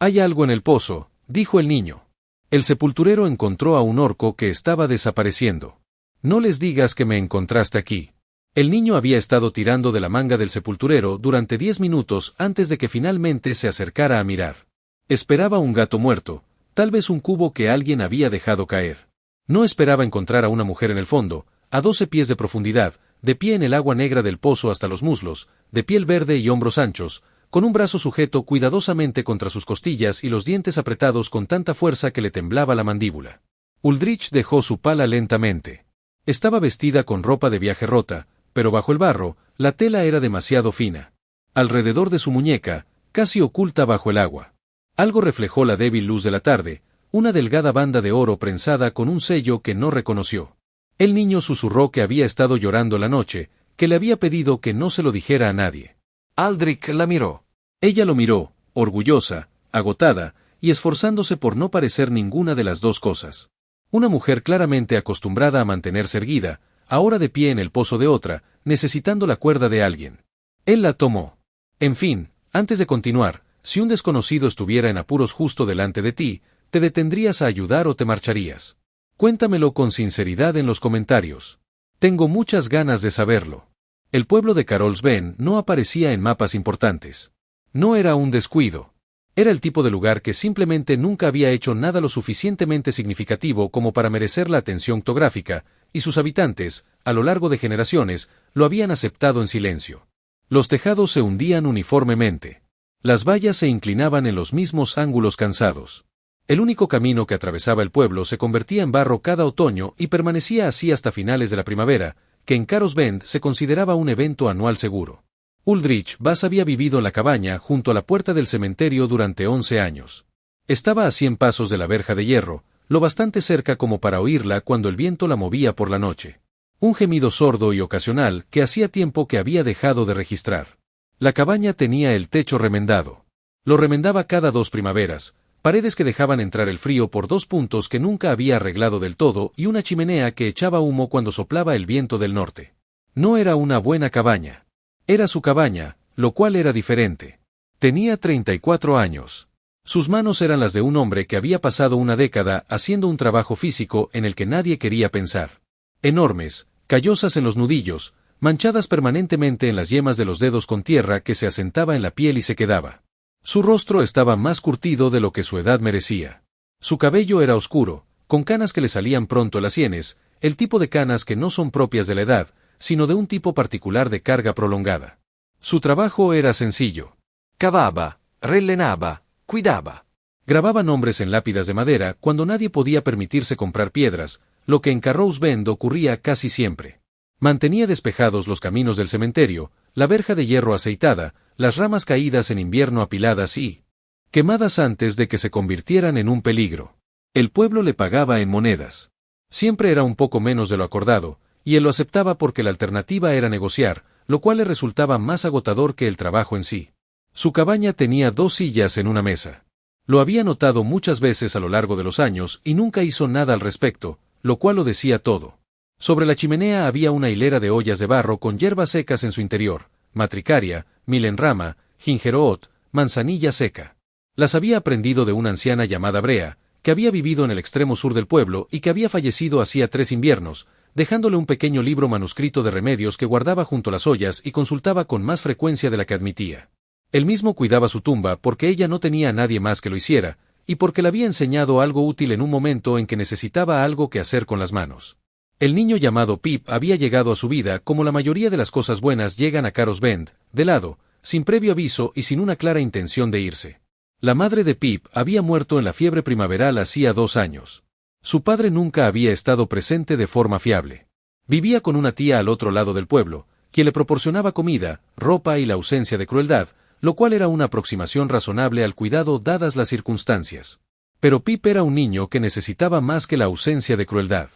Hay algo en el pozo, dijo el niño. El sepulturero encontró a un orco que estaba desapareciendo. No les digas que me encontraste aquí. El niño había estado tirando de la manga del sepulturero durante 10 minutos antes de que finalmente se acercara a mirar. Esperaba un gato muerto, tal vez un cubo que alguien había dejado caer. No esperaba encontrar a una mujer en el fondo, a 12 pies de profundidad, de pie en el agua negra del pozo hasta los muslos, de piel verde y hombros anchos, con un brazo sujeto cuidadosamente contra sus costillas y los dientes apretados con tanta fuerza que le temblaba la mandíbula. Uldrich dejó su pala lentamente. Estaba vestida con ropa de viaje rota, pero bajo el barro, la tela era demasiado fina. Alrededor de su muñeca, casi oculta bajo el agua. Algo reflejó la débil luz de la tarde, una delgada banda de oro prensada con un sello que no reconoció. El niño susurró que había estado llorando la noche, que le había pedido que no se lo dijera a nadie. Aldrich la miró. Ella lo miró, orgullosa, agotada, y esforzándose por no parecer ninguna de las dos cosas. Una mujer claramente acostumbrada a mantenerse erguida, ahora de pie en el pozo de otra, necesitando la cuerda de alguien. Él la tomó. En fin, antes de continuar, si un desconocido estuviera en apuros justo delante de ti, ¿te detendrías a ayudar o te marcharías? Cuéntamelo con sinceridad en los comentarios. Tengo muchas ganas de saberlo. El pueblo de Carolsben no aparecía en mapas importantes. No era un descuido. Era el tipo de lugar que simplemente nunca había hecho nada lo suficientemente significativo como para merecer la atención octográfica, y sus habitantes, a lo largo de generaciones, lo habían aceptado en silencio. Los tejados se hundían uniformemente. Las vallas se inclinaban en los mismos ángulos cansados. El único camino que atravesaba el pueblo se convertía en barro cada otoño y permanecía así hasta finales de la primavera, que en Carolsben se consideraba un evento anual seguro. Uldrich Bass había vivido en la cabaña junto a la puerta del cementerio durante 11 años. Estaba a 100 pasos de la verja de hierro, lo bastante cerca como para oírla cuando el viento la movía por la noche. Un gemido sordo y ocasional que hacía tiempo que había dejado de registrar. La cabaña tenía el techo remendado. Lo remendaba cada 2 primaveras, paredes que dejaban entrar el frío por 2 puntos que nunca había arreglado del todo y una chimenea que echaba humo cuando soplaba el viento del norte. No era una buena cabaña. Era su cabaña, lo cual era diferente. Tenía 34 años. Sus manos eran las de un hombre que había pasado una década haciendo un trabajo físico en el que nadie quería pensar. Enormes, callosas en los nudillos, manchadas permanentemente en las yemas de los dedos con tierra que se asentaba en la piel y se quedaba. Su rostro estaba más curtido de lo que su edad merecía. Su cabello era oscuro, con canas que le salían pronto a las sienes, el tipo de canas que no son propias de la edad, sino de un tipo particular de carga prolongada. Su trabajo era sencillo. Cavaba, rellenaba, cuidaba. Grababa nombres en lápidas de madera cuando nadie podía permitirse comprar piedras, lo que en Carolsben ocurría casi siempre. Mantenía despejados los caminos del cementerio, la verja de hierro aceitada, las ramas caídas en invierno apiladas y quemadas antes de que se convirtieran en un peligro. El pueblo le pagaba en monedas. Siempre era un poco menos de lo acordado, y él lo aceptaba porque la alternativa era negociar, lo cual le resultaba más agotador que el trabajo en sí. Su cabaña tenía 2 sillas en una mesa. Lo había notado muchas veces a lo largo de los años y nunca hizo nada al respecto, lo cual lo decía todo. Sobre la chimenea había una hilera de ollas de barro con hierbas secas en su interior, matricaria, milenrama, gingeroot, manzanilla seca. Las había aprendido de una anciana llamada Brea, que había vivido en el extremo sur del pueblo y que había fallecido hacía 3 inviernos, dejándole un pequeño libro manuscrito de remedios que guardaba junto a las ollas y consultaba con más frecuencia de la que admitía. Él mismo cuidaba su tumba porque ella no tenía a nadie más que lo hiciera, y porque le había enseñado algo útil en un momento en que necesitaba algo que hacer con las manos. El niño llamado Pip había llegado a su vida como la mayoría de las cosas buenas llegan a Carolsben, de lado, sin previo aviso y sin una clara intención de irse. La madre de Pip había muerto en la fiebre primaveral hacía 2 años. Su padre nunca había estado presente de forma fiable. Vivía con una tía al otro lado del pueblo, quien le proporcionaba comida, ropa y la ausencia de crueldad, lo cual era una aproximación razonable al cuidado dadas las circunstancias. Pero Pip era un niño que necesitaba más que la ausencia de crueldad.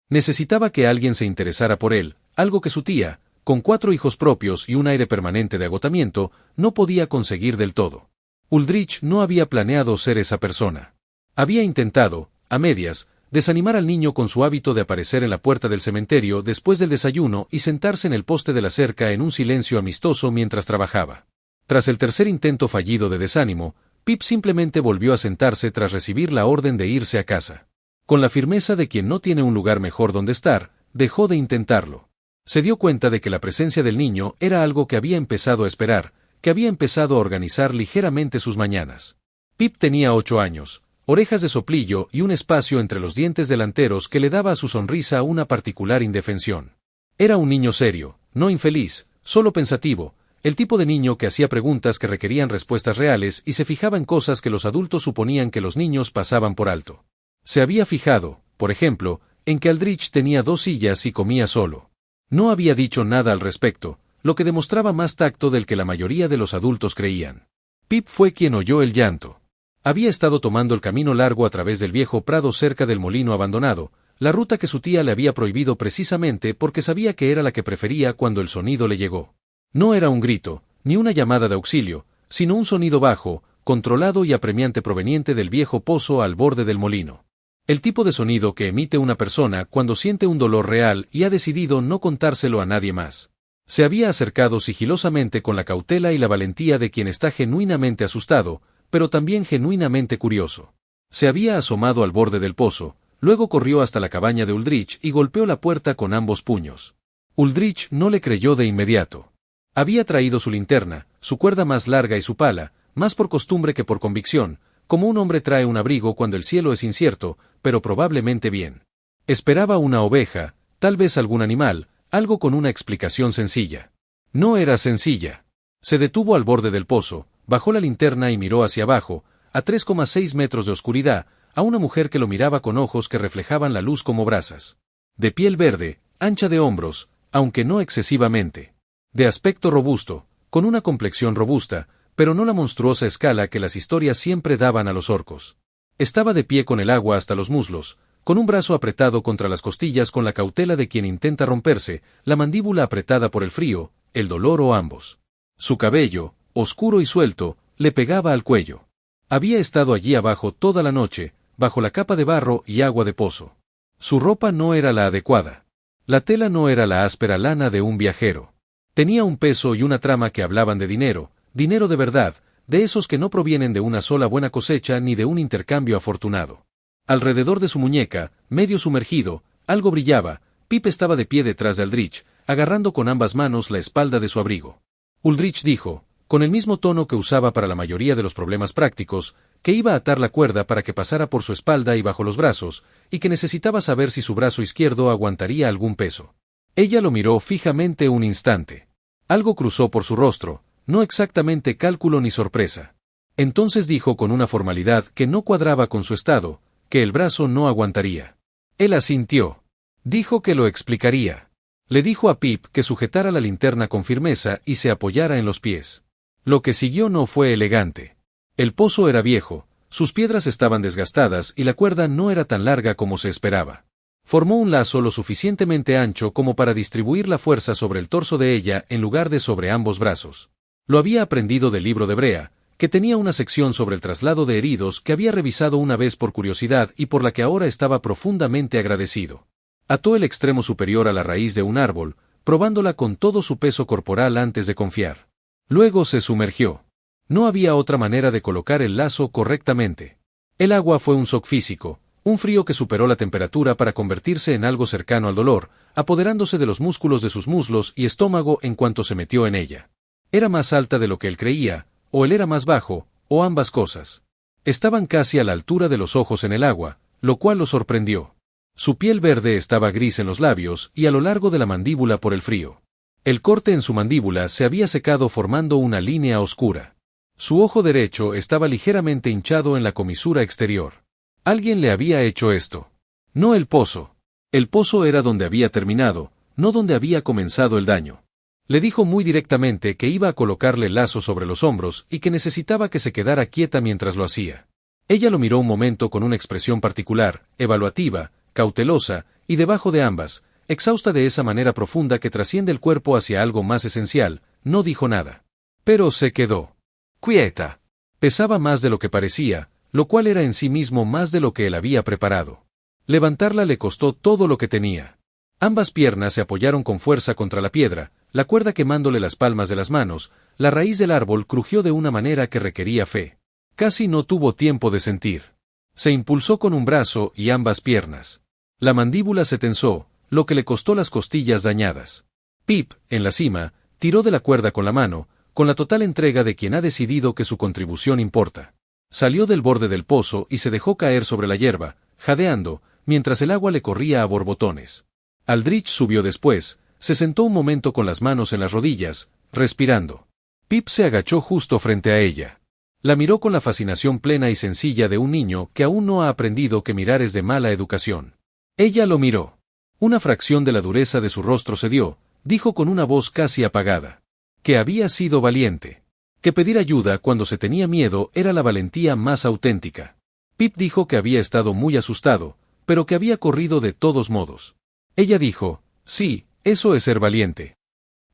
Necesitaba que alguien se interesara por él, algo que su tía, con 4 hijos propios y un aire permanente de agotamiento, no podía conseguir del todo. Uldrich no había planeado ser esa persona. Había intentado, a medias, desanimar al niño con su hábito de aparecer en la puerta del cementerio después del desayuno y sentarse en el poste de la cerca en un silencio amistoso mientras trabajaba. Tras el tercer intento fallido de desánimo, Pip simplemente volvió a sentarse tras recibir la orden de irse a casa. Con la firmeza de quien no tiene un lugar mejor donde estar, dejó de intentarlo. Se dio cuenta de que la presencia del niño era algo que había empezado a esperar, que había empezado a organizar ligeramente sus mañanas. Pip tenía 8 años, orejas de soplillo y un espacio entre los dientes delanteros que le daba a su sonrisa una particular indefensión. Era un niño serio, no infeliz, solo pensativo, el tipo de niño que hacía preguntas que requerían respuestas reales y se fijaba en cosas que los adultos suponían que los niños pasaban por alto. Se había fijado, por ejemplo, en que Aldrich tenía 2 sillas y comía solo. No había dicho nada al respecto, lo que demostraba más tacto del que la mayoría de los adultos creían. Pip fue quien oyó el llanto. Había estado tomando el camino largo a través del viejo prado cerca del molino abandonado, la ruta que su tía le había prohibido precisamente porque sabía que era la que prefería cuando el sonido le llegó. No era un grito, ni una llamada de auxilio, sino un sonido bajo, controlado y apremiante proveniente del viejo pozo al borde del molino. El tipo de sonido que emite una persona cuando siente un dolor real y ha decidido no contárselo a nadie más. Se había acercado sigilosamente con la cautela y la valentía de quien está genuinamente asustado, pero también genuinamente curioso. Se había asomado al borde del pozo, luego corrió hasta la cabaña de Uldrich y golpeó la puerta con ambos puños. Uldrich no le creyó de inmediato. Había traído su linterna, su cuerda más larga y su pala, más por costumbre que por convicción, como un hombre trae un abrigo cuando el cielo es incierto, pero probablemente bien. Esperaba una oveja, tal vez algún animal, algo con una explicación sencilla. No era sencilla. Se detuvo al borde del pozo, bajó la linterna y miró hacia abajo, a 3,6 metros de oscuridad, a una mujer que lo miraba con ojos que reflejaban la luz como brasas. De piel verde, ancha de hombros, aunque no excesivamente. De aspecto robusto, con una complexión robusta, pero no la monstruosa escala que las historias siempre daban a los orcos. Estaba de pie con el agua hasta los muslos, con un brazo apretado contra las costillas con la cautela de quien intenta romperse, la mandíbula apretada por el frío, el dolor o ambos. Su cabello, oscuro y suelto, le pegaba al cuello. Había estado allí abajo toda la noche, bajo la capa de barro y agua de pozo. Su ropa no era la adecuada. La tela no era la áspera lana de un viajero. Tenía un peso y una trama que hablaban de dinero, dinero de verdad, de esos que no provienen de una sola buena cosecha ni de un intercambio afortunado. Alrededor de su muñeca, medio sumergido, algo brillaba. Pip estaba de pie detrás de Aldrich, agarrando con ambas manos la espalda de su abrigo. Uldrich dijo, con el mismo tono que usaba para la mayoría de los problemas prácticos, que iba a atar la cuerda para que pasara por su espalda y bajo los brazos, y que necesitaba saber si su brazo izquierdo aguantaría algún peso. Ella lo miró fijamente un instante. Algo cruzó por su rostro, no exactamente cálculo ni sorpresa. Entonces dijo con una formalidad que no cuadraba con su estado, que el brazo no aguantaría. Él asintió. Dijo que lo explicaría. Le dijo a Pip que sujetara la linterna con firmeza y se apoyara en los pies. Lo que siguió no fue elegante. El pozo era viejo, sus piedras estaban desgastadas y la cuerda no era tan larga como se esperaba. Formó un lazo lo suficientemente ancho como para distribuir la fuerza sobre el torso de ella en lugar de sobre ambos brazos. Lo había aprendido del libro de Brea, que tenía una sección sobre el traslado de heridos que había revisado una vez por curiosidad y por la que ahora estaba profundamente agradecido. Ató el extremo superior a la raíz de un árbol, probándola con todo su peso corporal antes de confiar. Luego se sumergió. No había otra manera de colocar el lazo correctamente. El agua fue un shock físico, un frío que superó la temperatura para convertirse en algo cercano al dolor, apoderándose de los músculos de sus muslos y estómago en cuanto se metió en ella. Era más alta de lo que él creía, o él era más bajo, o ambas cosas. Estaban casi a la altura de los ojos en el agua, lo cual lo sorprendió. Su piel verde estaba gris en los labios y a lo largo de la mandíbula por el frío. El corte en su mandíbula se había secado formando una línea oscura. Su ojo derecho estaba ligeramente hinchado en la comisura exterior. Alguien le había hecho esto. No el pozo. El pozo era donde había terminado, no donde había comenzado el daño. Le dijo muy directamente que iba a colocarle el lazo sobre los hombros y que necesitaba que se quedara quieta mientras lo hacía. Ella lo miró un momento con una expresión particular, evaluativa, cautelosa, y debajo de ambas, exhausta de esa manera profunda que trasciende el cuerpo hacia algo más esencial, no dijo nada. Pero se quedó quieta. Pesaba más de lo que parecía, lo cual era en sí mismo más de lo que él había preparado. Levantarla le costó todo lo que tenía. Ambas piernas se apoyaron con fuerza contra la piedra, la cuerda quemándole las palmas de las manos, la raíz del árbol crujió de una manera que requería fe. Casi no tuvo tiempo de sentir. Se impulsó con un brazo y ambas piernas. La mandíbula se tensó, lo que le costó las costillas dañadas. Pip, en la cima, tiró de la cuerda con la mano, con la total entrega de quien ha decidido que su contribución importa. Salió del borde del pozo y se dejó caer sobre la hierba, jadeando, mientras el agua le corría a borbotones. Aldrich subió después, se sentó un momento con las manos en las rodillas, respirando. Pip se agachó justo frente a ella. La miró con la fascinación plena y sencilla de un niño que aún no ha aprendido que mirar es de mala educación. Ella lo miró. Una fracción de la dureza de su rostro cedió, dijo con una voz casi apagada. Que había sido valiente. Que pedir ayuda cuando se tenía miedo era la valentía más auténtica. Pip dijo que había estado muy asustado, pero que había corrido de todos modos. Ella dijo, sí, eso es ser valiente.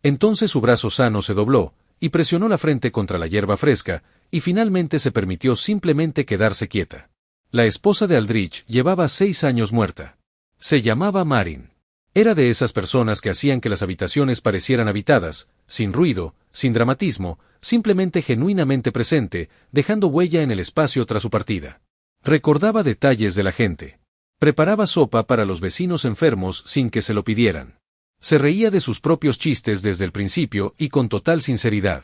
Entonces su brazo sano se dobló, y presionó la frente contra la hierba fresca, y finalmente se permitió simplemente quedarse quieta. La esposa de Aldrich llevaba 6 años muerta. Se llamaba Marin. Era de esas personas que hacían que las habitaciones parecieran habitadas, sin ruido, sin dramatismo, simplemente genuinamente presente, dejando huella en el espacio tras su partida. Recordaba detalles de la gente. Preparaba sopa para los vecinos enfermos sin que se lo pidieran. Se reía de sus propios chistes desde el principio y con total sinceridad.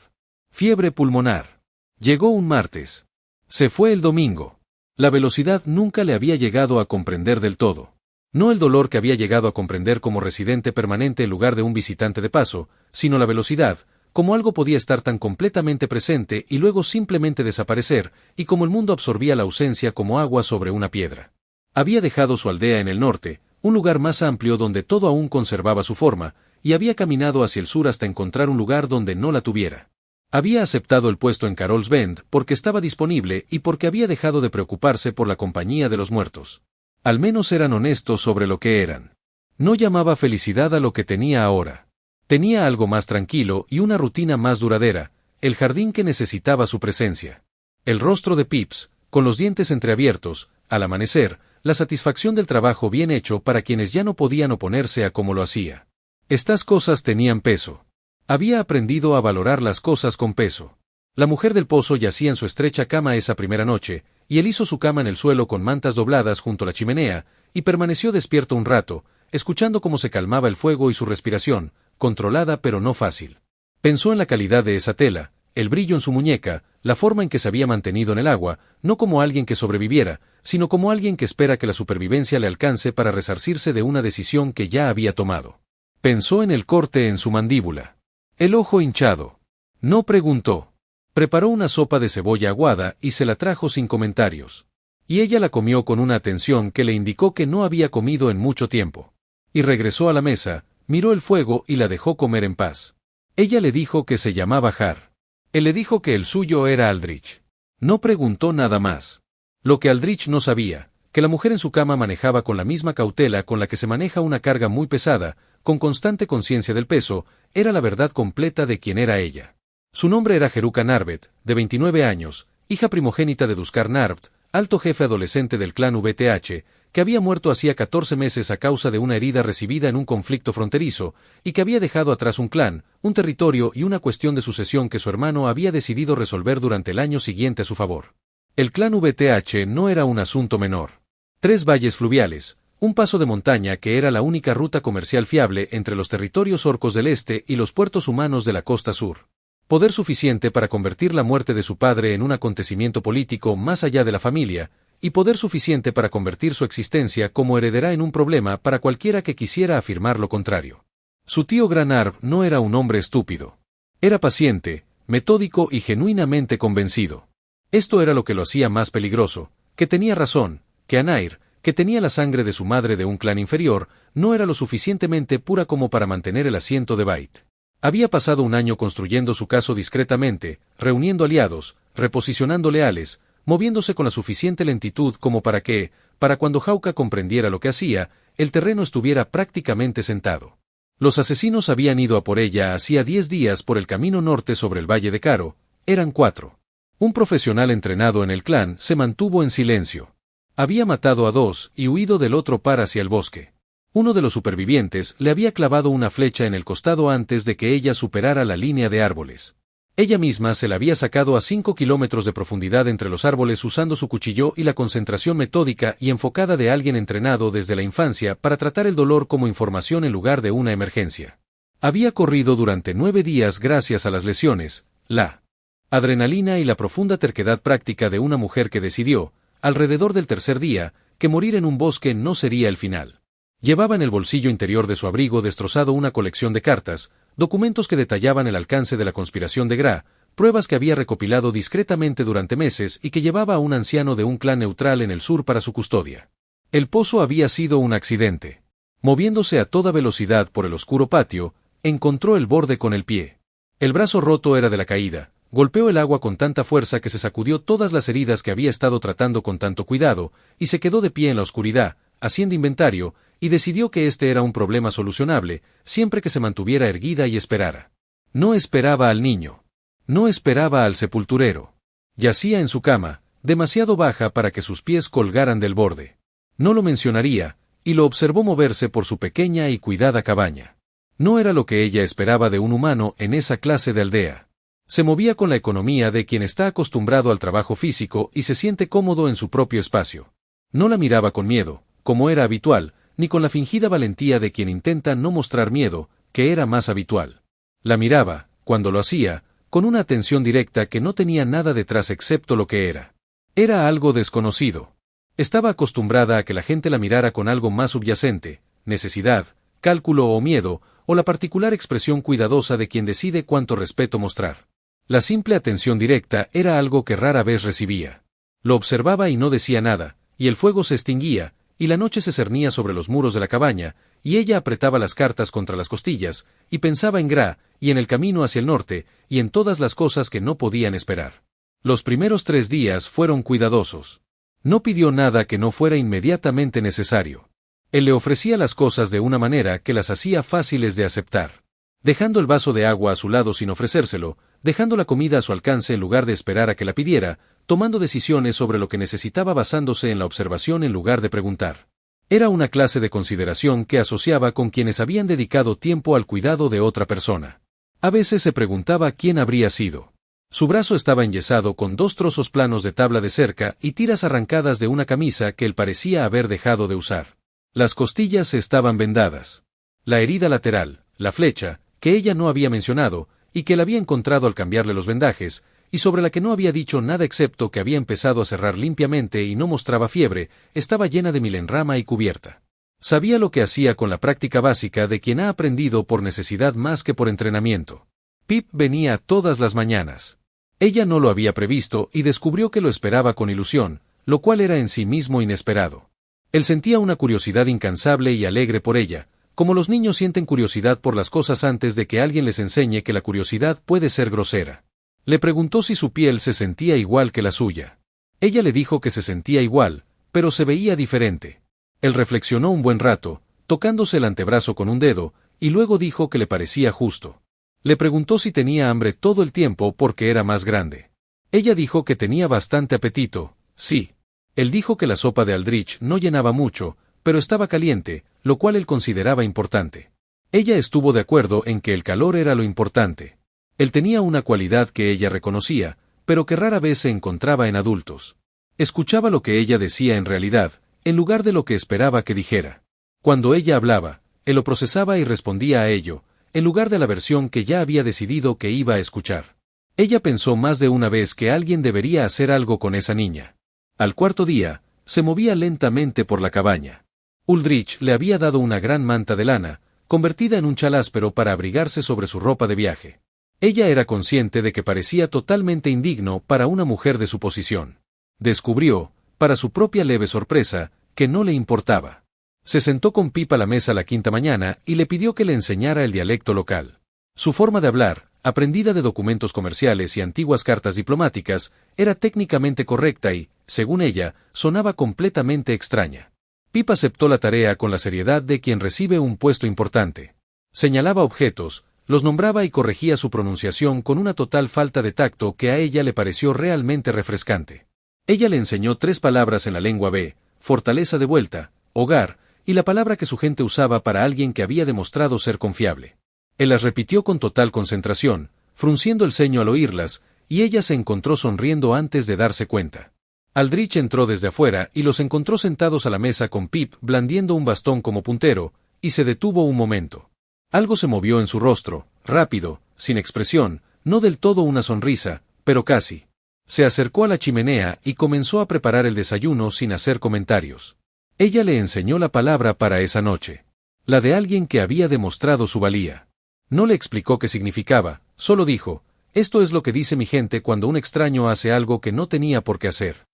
Fiebre pulmonar. Llegó un martes. Se fue el domingo. La velocidad nunca le había llegado a comprender del todo. No el dolor que había llegado a comprender como residente permanente en lugar de un visitante de paso, sino la velocidad, como algo podía estar tan completamente presente y luego simplemente desaparecer, y como el mundo absorbía la ausencia como agua sobre una piedra. Había dejado su aldea en el norte, un lugar más amplio donde todo aún conservaba su forma, y había caminado hacia el sur hasta encontrar un lugar donde no la tuviera. Había aceptado el puesto en Carol's Bend porque estaba disponible y porque había dejado de preocuparse por la compañía de los muertos. Al menos eran honestos sobre lo que eran. No llamaba felicidad a lo que tenía ahora. Tenía algo más tranquilo y una rutina más duradera, el jardín que necesitaba su presencia. El rostro de Pips, con los dientes entreabiertos, al amanecer, la satisfacción del trabajo bien hecho para quienes ya no podían oponerse a cómo lo hacía. Estas cosas tenían peso. Había aprendido a valorar las cosas con peso. La mujer del pozo yacía en su estrecha cama esa primera noche, y él hizo su cama en el suelo con mantas dobladas junto a la chimenea, y permaneció despierto un rato, escuchando cómo se calmaba el fuego y su respiración, controlada pero no fácil. Pensó en la calidad de esa tela, el brillo en su muñeca, la forma en que se había mantenido en el agua, no como alguien que sobreviviera, sino como alguien que espera que la supervivencia le alcance para resarcirse de una decisión que ya había tomado. Pensó en el corte en su mandíbula. El ojo hinchado. No preguntó. Preparó una sopa de cebolla aguada y se la trajo sin comentarios. Y ella la comió con una atención que le indicó que no había comido en mucho tiempo. Y regresó a la mesa, miró el fuego y la dejó comer en paz. Ella le dijo que se llamaba Har. Él le dijo que el suyo era Aldrich. No preguntó nada más. Lo que Aldrich no sabía, que la mujer en su cama manejaba con la misma cautela con la que se maneja una carga muy pesada, con constante conciencia del peso, era la verdad completa de quién era ella. Su nombre era Jeruca Narvet, de 29 años, hija primogénita de Duskar Narvet, alto jefe adolescente del clan VTH, que había muerto hacía 14 meses a causa de una herida recibida en un conflicto fronterizo, y que había dejado atrás un clan, un territorio y una cuestión de sucesión que su hermano había decidido resolver durante el año siguiente a su favor. El clan VTH no era un asunto menor. 3 valles fluviales, un paso de montaña que era la única ruta comercial fiable entre los territorios orcos del este y los puertos humanos de la costa sur. Poder suficiente para convertir la muerte de su padre en un acontecimiento político más allá de la familia, y poder suficiente para convertir su existencia como heredera en un problema para cualquiera que quisiera afirmar lo contrario. Su tío Granarv no era un hombre estúpido. Era paciente, metódico y genuinamente convencido. Esto era lo que lo hacía más peligroso, que tenía razón, que Anair, que tenía la sangre de su madre de un clan inferior, no era lo suficientemente pura como para mantener el asiento de Bait. Había pasado un año construyendo su caso discretamente, reuniendo aliados, reposicionando leales, moviéndose con la suficiente lentitud como para que, para cuando Hawka comprendiera lo que hacía, el terreno estuviera prácticamente sentado. Los asesinos habían ido a por ella hacía 10 días por el camino norte sobre el Valle de Caro, eran 4. Un profesional entrenado en el clan se mantuvo en silencio. Había matado a 2 y huido del otro par hacia el bosque. Uno de los supervivientes le había clavado una flecha en el costado antes de que ella superara la línea de árboles. Ella misma se la había sacado a 5 kilómetros de profundidad entre los árboles usando su cuchillo y la concentración metódica y enfocada de alguien entrenado desde la infancia para tratar el dolor como información en lugar de una emergencia. Había corrido durante 9 días gracias a las lesiones, la adrenalina y la profunda terquedad práctica de una mujer que decidió, alrededor del tercer día, que morir en un bosque no sería el final. Llevaba en el bolsillo interior de su abrigo destrozado una colección de cartas, documentos que detallaban el alcance de la conspiración de Gra, pruebas que había recopilado discretamente durante meses y que llevaba a un anciano de un clan neutral en el sur para su custodia. El pozo había sido un accidente. Moviéndose a toda velocidad por el oscuro patio, encontró el borde con el pie. El brazo roto era de la caída, golpeó el agua con tanta fuerza que se sacudió todas las heridas que había estado tratando con tanto cuidado, y se quedó de pie en la oscuridad, haciendo inventario, y decidió que este era un problema solucionable, siempre que se mantuviera erguida y esperara. No esperaba al niño. No esperaba al sepulturero. Yacía en su cama, demasiado baja para que sus pies colgaran del borde. No lo mencionaría, y lo observó moverse por su pequeña y cuidada cabaña. No era lo que ella esperaba de un humano en esa clase de aldea. Se movía con la economía de quien está acostumbrado al trabajo físico y se siente cómodo en su propio espacio. No la miraba con miedo, como era habitual, ni con la fingida valentía de quien intenta no mostrar miedo, que era más habitual. La miraba, cuando lo hacía, con una atención directa que no tenía nada detrás excepto lo que era. Era algo desconocido. Estaba acostumbrada a que la gente la mirara con algo más subyacente, necesidad, cálculo o miedo, o la particular expresión cuidadosa de quien decide cuánto respeto mostrar. La simple atención directa era algo que rara vez recibía. Lo observaba y no decía nada, y el fuego se extinguía, y la noche se cernía sobre los muros de la cabaña, y ella apretaba las cartas contra las costillas, y pensaba en Gra, y en el camino hacia el norte, y en todas las cosas que no podían esperar. Los primeros 3 días fueron cuidadosos. No pidió nada que no fuera inmediatamente necesario. Él le ofrecía las cosas de una manera que las hacía fáciles de aceptar. Dejando el vaso de agua a su lado sin ofrecérselo, dejando la comida a su alcance en lugar de esperar a que la pidiera, tomando decisiones sobre lo que necesitaba basándose en la observación en lugar de preguntar. Era una clase de consideración que asociaba con quienes habían dedicado tiempo al cuidado de otra persona. A veces se preguntaba quién habría sido. Su brazo estaba enyesado con 2 trozos planos de tabla de cerca y tiras arrancadas de una camisa que él parecía haber dejado de usar. Las costillas estaban vendadas. La herida lateral, la flecha, que ella no había mencionado, y que él había encontrado al cambiarle los vendajes, y sobre la que no había dicho nada excepto que había empezado a cerrar limpiamente y no mostraba fiebre, estaba llena de milenrama y cubierta. Sabía lo que hacía con la práctica básica de quien ha aprendido por necesidad más que por entrenamiento. Pip venía todas las mañanas. Ella no lo había previsto y descubrió que lo esperaba con ilusión, lo cual era en sí mismo inesperado. Él sentía una curiosidad incansable y alegre por ella, como los niños sienten curiosidad por las cosas antes de que alguien les enseñe que la curiosidad puede ser grosera. Le preguntó si su piel se sentía igual que la suya. Ella le dijo que se sentía igual, pero se veía diferente. Él reflexionó un buen rato, tocándose el antebrazo con un dedo, y luego dijo que le parecía justo. Le preguntó si tenía hambre todo el tiempo porque era más grande. Ella dijo que tenía bastante apetito, sí. Él dijo que la sopa de Aldrich no llenaba mucho, pero estaba caliente, lo cual él consideraba importante. Ella estuvo de acuerdo en que el calor era lo importante. Él tenía una cualidad que ella reconocía, pero que rara vez se encontraba en adultos. Escuchaba lo que ella decía en realidad, en lugar de lo que esperaba que dijera. Cuando ella hablaba, él lo procesaba y respondía a ello, en lugar de la versión que ya había decidido que iba a escuchar. Ella pensó más de una vez que alguien debería hacer algo con esa niña. Al cuarto día, se movía lentamente por la cabaña. Uldrich le había dado una gran manta de lana, convertida en un chal áspero para abrigarse sobre su ropa de viaje. Ella era consciente de que parecía totalmente indigno para una mujer de su posición. Descubrió, para su propia leve sorpresa, que no le importaba. Se sentó con Pip a la mesa la quinta mañana y le pidió que le enseñara el dialecto local. Su forma de hablar, aprendida de documentos comerciales y antiguas cartas diplomáticas, era técnicamente correcta y, según ella, sonaba completamente extraña. Pip aceptó la tarea con la seriedad de quien recibe un puesto importante. Señalaba objetos, los nombraba y corregía su pronunciación con una total falta de tacto que a ella le pareció realmente refrescante. Ella le enseñó 3 palabras en la lengua B, fortaleza de vuelta, hogar, y la palabra que su gente usaba para alguien que había demostrado ser confiable. Él las repitió con total concentración, frunciendo el ceño al oírlas, y ella se encontró sonriendo antes de darse cuenta. Aldrich entró desde afuera y los encontró sentados a la mesa con Pip blandiendo un bastón como puntero, y se detuvo un momento. Algo se movió en su rostro, rápido, sin expresión, no del todo una sonrisa, pero casi. Se acercó a la chimenea y comenzó a preparar el desayuno sin hacer comentarios. Ella le enseñó la palabra para esa noche. La de alguien que había demostrado su valía. No le explicó qué significaba, solo dijo, esto es lo que dice mi gente cuando un extraño hace algo que no tenía por qué hacer.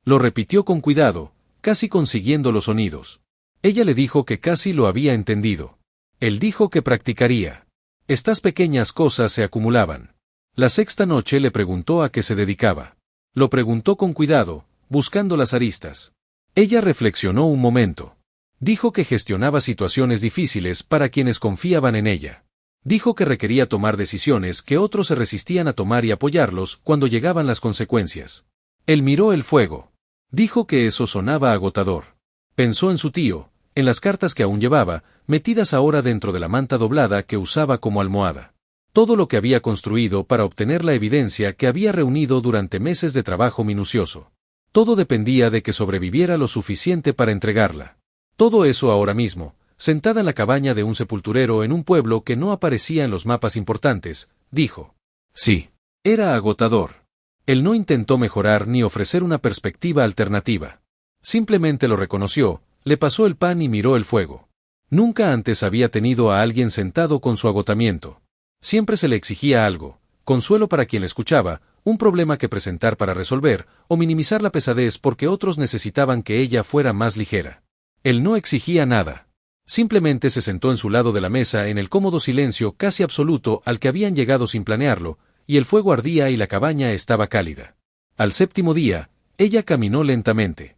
Lo repitió con cuidado, casi consiguiendo los sonidos. Ella le dijo que casi lo había entendido. Él dijo que practicaría. Estas pequeñas cosas se acumulaban. La sexta noche le preguntó a qué se dedicaba. Lo preguntó con cuidado, buscando las aristas. Ella reflexionó un momento. Dijo que gestionaba situaciones difíciles para quienes confiaban en ella. Dijo que requería tomar decisiones que otros se resistían a tomar y apoyarlos cuando llegaban las consecuencias. Él miró el fuego. Dijo que eso sonaba agotador. Pensó en su tío, en las cartas que aún llevaba, metidas ahora dentro de la manta doblada que usaba como almohada. Todo lo que había construido para obtener la evidencia que había reunido durante meses de trabajo minucioso. Todo dependía de que sobreviviera lo suficiente para entregarla. Todo eso ahora mismo, sentada en la cabaña de un sepulturero en un pueblo que no aparecía en los mapas importantes, dijo. Sí. Era agotador. Él no intentó mejorar ni ofrecer una perspectiva alternativa. Simplemente lo reconoció, le pasó el pan y miró el fuego. Nunca antes había tenido a alguien sentado con su agotamiento. Siempre se le exigía algo, consuelo para quien le escuchaba, un problema que presentar para resolver, o minimizar la pesadez porque otros necesitaban que ella fuera más ligera. Él no exigía nada. Simplemente se sentó en su lado de la mesa en el cómodo silencio casi absoluto al que habían llegado sin planearlo, y el fuego ardía y la cabaña estaba cálida. Al séptimo día, ella caminó lentamente.